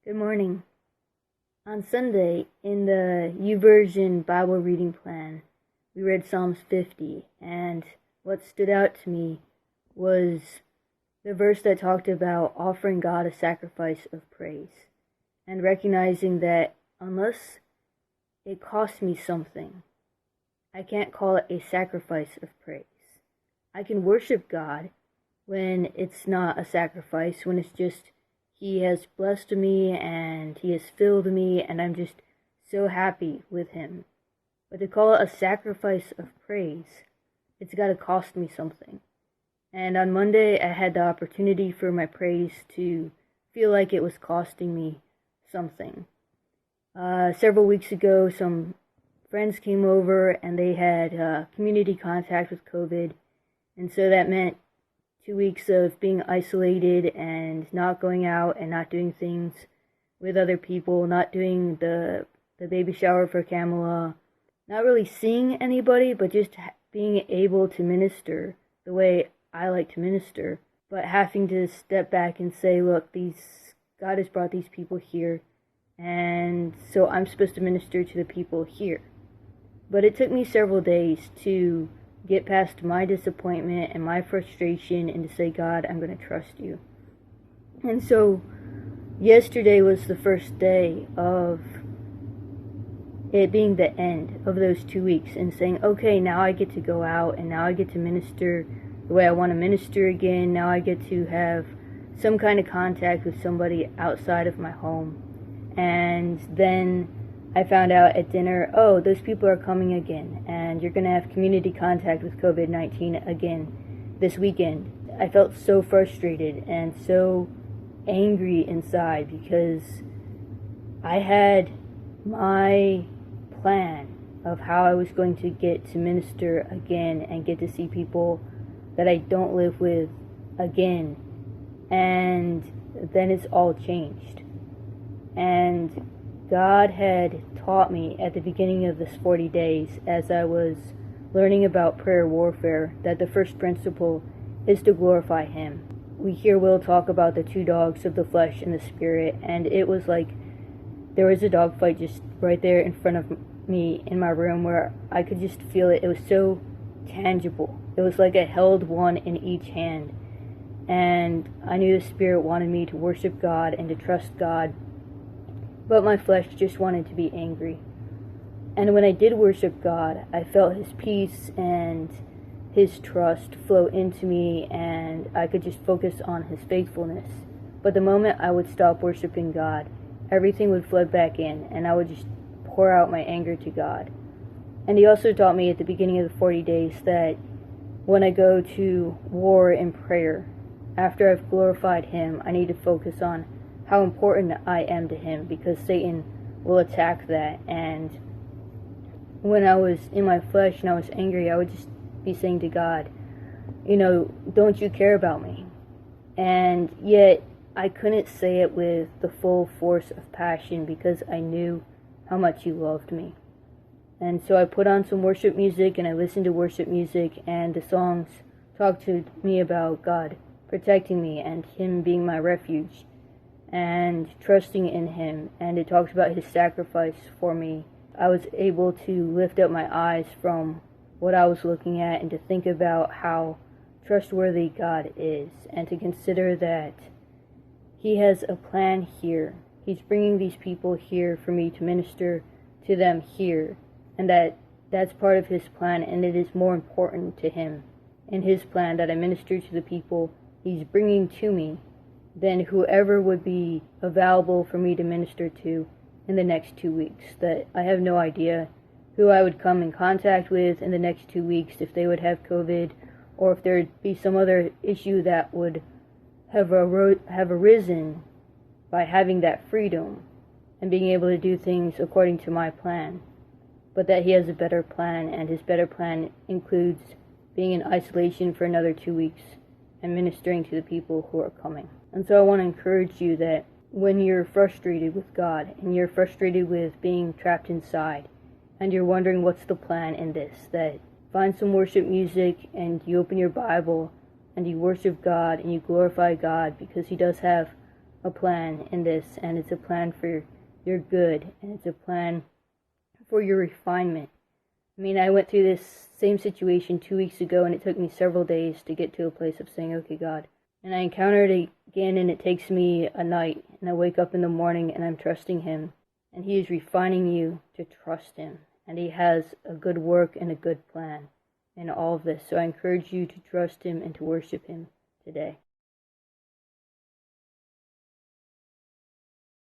Good morning. On Sunday, in the YouVersion Bible reading plan, we read Psalms 50, and what stood out to me was the verse that talked about offering God a sacrifice of praise, and recognizing that unless it costs me something, I can't call it a sacrifice of praise. I can worship God when it's not a sacrifice, when it's just He has blessed me and He has filled me and I'm just so happy with Him. But to call it a sacrifice of praise, it's got to cost me something. And on Monday, I had the opportunity for my praise to feel like it was costing me something. Several weeks ago, some friends came over and they had community contact with COVID. And so that meant 2 weeks of being isolated and not going out and not doing things with other people, not doing the baby shower for Kamala, not really seeing anybody, but just being able to minister the way I like to minister, but having to step back and say, look, God has brought these people here, and so I'm supposed to minister to the people here. But it took me several days to get past my disappointment and my frustration and to say, God, I'm going to trust you. And so yesterday was the first day of it being the end of those 2 weeks and saying, okay, now I get to go out and now I get to minister the way I want to minister again. Now I get to have some kind of contact with somebody outside of my home. And then I found out at dinner, oh, those people are coming again, and you're going to have community contact with COVID-19 again this weekend. I felt so frustrated and so angry inside because I had my plan of how I was going to get to minister again and get to see people that I don't live with again. And then it's all changed. And God had taught me at the beginning of this 40 days as I was learning about prayer warfare that the first principle is to glorify Him. We hear Will talk about the two dogs of the flesh and the spirit, and it was like there was a dog fight just right there in front of me in my room where I could just feel it. It was so tangible. It was like I held one in each hand, and I knew the Spirit wanted me to worship God and to trust God. But my flesh just wanted to be angry. And when I did worship God, I felt His peace and His trust flow into me, and I could just focus on His faithfulness. But the moment I would stop worshiping God, everything would flood back in, and I would just pour out my anger to God. And He also taught me at the beginning of the 40 days that when I go to war in prayer, after I've glorified Him, I need to focus on how important I am to Him, because Satan will attack that. And when I was in my flesh and I was angry, I would just be saying to God, don't you care about me? And yet I couldn't say it with the full force of passion because I knew how much He loved me. And so I put on some worship music and I listened to worship music, and the songs talked to me about God protecting me and Him being my refuge and trusting in Him, and it talks about His sacrifice for me. I was able to lift up my eyes from what I was looking at and to think about how trustworthy God is, and to consider that He has a plan here. He's bringing these people here for me to minister to them here, and that's part of His plan, and it is more important to Him in His plan that I minister to the people He's bringing to me than whoever would be available for me to minister to in the next 2 weeks. That I have no idea who I would come in contact with in the next 2 weeks, if they would have COVID, or if there would be some other issue that would have arisen by having that freedom and being able to do things according to my plan. But that He has a better plan, and His better plan includes being in isolation for another 2 weeks and ministering to the people who are coming. And so I want to encourage you that when you're frustrated with God and you're frustrated with being trapped inside and you're wondering what's the plan in this, that find some worship music and you open your Bible and you worship God and you glorify God, because He does have a plan in this, and it's a plan for your good, and it's a plan for your refinement. I mean, I went through this same situation 2 weeks ago, and it took me several days to get to a place of saying, okay, God. And I encountered it again, and it takes me a night, and I wake up in the morning, and I'm trusting Him. And He is refining you to trust Him. And He has a good work and a good plan in all of this. So I encourage you to trust Him and to worship Him today.